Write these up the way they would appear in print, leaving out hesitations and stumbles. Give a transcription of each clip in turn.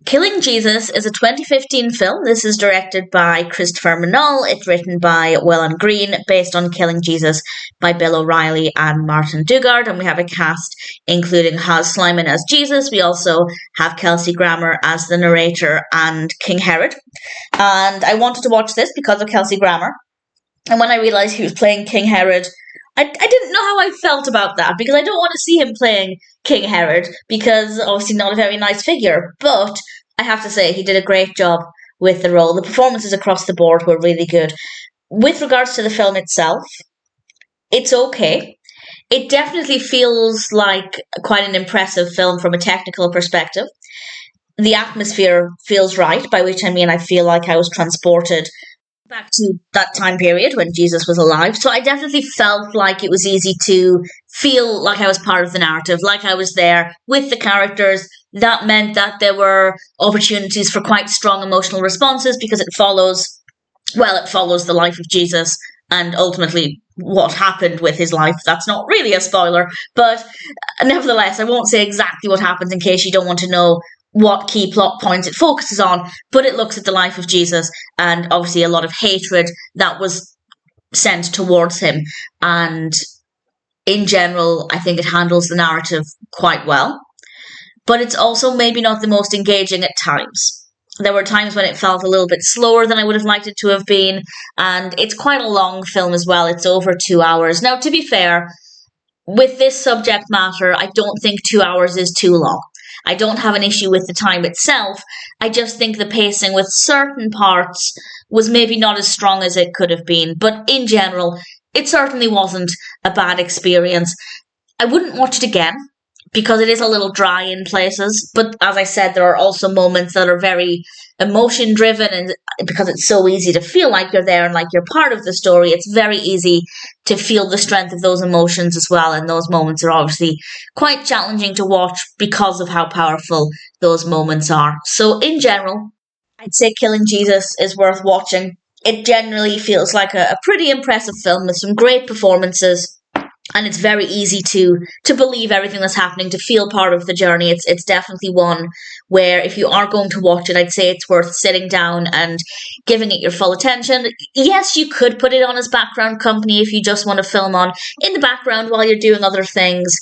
Killing Jesus is a 2015 film. This is directed by Christopher Manall. It's written by Welland Green, based on Killing Jesus by Bill O'Reilly and Martin Dugard. And we have a cast including Haaz Sleiman as Jesus. We also have Kelsey Grammer as the narrator and King Herod. And I wanted to watch this because of Kelsey Grammer. And when I realised he was playing King Herod, I didn't know how I felt about that, because I don't want to see him playing King Herod, because obviously not a very nice figure. But I have to say, he did a great job with the role. The performances across the board were really good. With regards to the film itself, it's okay. It definitely feels like quite an impressive film from a technical perspective. The atmosphere feels right, by which I mean I feel like I was transported back to that time period when Jesus was alive. So I definitely felt like it was easy to feel like I was part of the narrative, like I was there with the characters. That meant that there were opportunities for quite strong emotional responses, because it follows the life of Jesus and ultimately what happened with his life. That's not really a spoiler, but nevertheless, I won't say exactly what happens in case you don't want to know what key plot points it focuses on, but it looks at the life of Jesus and obviously a lot of hatred that was sent towards him. And in general, I think it handles the narrative quite well, but it's also maybe not the most engaging at times. There were times when it felt a little bit slower than I would have liked it to have been, and it's quite a long film as well. It's over 2 hours. Now, to be fair, with this subject matter, I don't think 2 hours is too long. I don't have an issue with the time itself. I just think the pacing with certain parts was maybe not as strong as it could have been. But in general, it certainly wasn't a bad experience. I wouldn't watch it again, because it is a little dry in places. But as I said, there are also moments that are very emotion driven, and because it's so easy to feel like you're there and like you're part of the story, it's very easy to feel the strength of those emotions as well. And those moments are obviously quite challenging to watch because of how powerful those moments are. So in general, I'd say Killing Jesus is worth watching. It generally feels like a pretty impressive film with some great performances. And it's very easy to believe everything that's happening, to feel part of the journey. It's definitely one where if you are going to watch it, I'd say it's worth sitting down and giving it your full attention. Yes, you could put it on as background company if you just want to film on in the background while you're doing other things.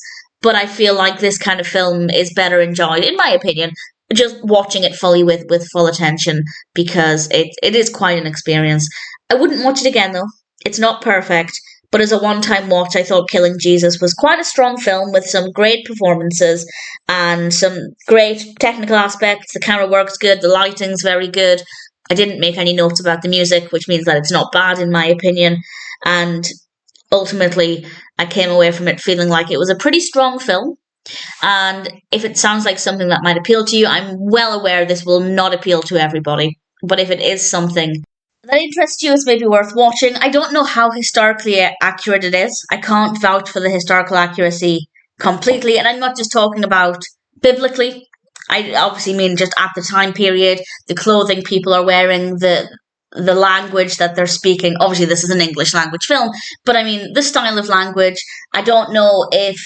But I feel like this kind of film is better enjoyed, in my opinion, just watching it fully with full attention, because it is quite an experience. I wouldn't watch it again, though. It's not perfect. But as a one-time watch, I thought Killing Jesus was quite a strong film with some great performances and some great technical aspects. The camera work's good, the lighting's very good. I didn't make any notes about the music, which means that it's not bad in my opinion. And ultimately, I came away from it feeling like it was a pretty strong film. And if it sounds like something that might appeal to you, I'm well aware this will not appeal to everybody. But if it is something that interests you, it's maybe worth watching. I don't know how historically accurate it is. I can't vouch for the historical accuracy completely, and I'm not just talking about biblically. I obviously mean just at the time period, the clothing people are wearing, the language that they're speaking. Obviously, this is an English language film, but I mean the style of language. I don't know if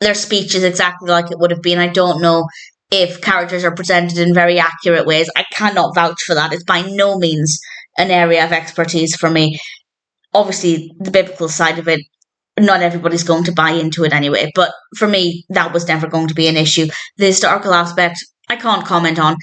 their speech is exactly like it would have been. I don't know if characters are presented in very accurate ways. I cannot vouch for that. It's by no means an area of expertise for me. Obviously, the biblical side of it, not everybody's going to buy into it anyway, but for me, that was never going to be an issue. The historical aspect, I can't comment on.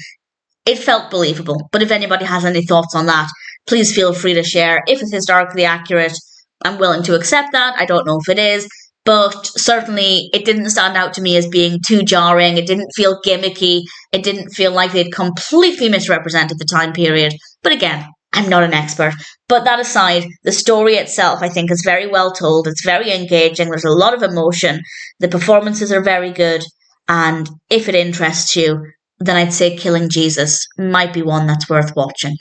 It felt believable, but if anybody has any thoughts on that, please feel free to share. If it's historically accurate, I'm willing to accept that. I don't know if it is, but certainly it didn't stand out to me as being too jarring. It didn't feel gimmicky. It didn't feel like they'd completely misrepresented the time period. But again, I'm not an expert. But that aside, the story itself, I think, is very well told. It's very engaging. There's a lot of emotion. The performances are very good. And if it interests you, then I'd say Killing Jesus might be one that's worth watching.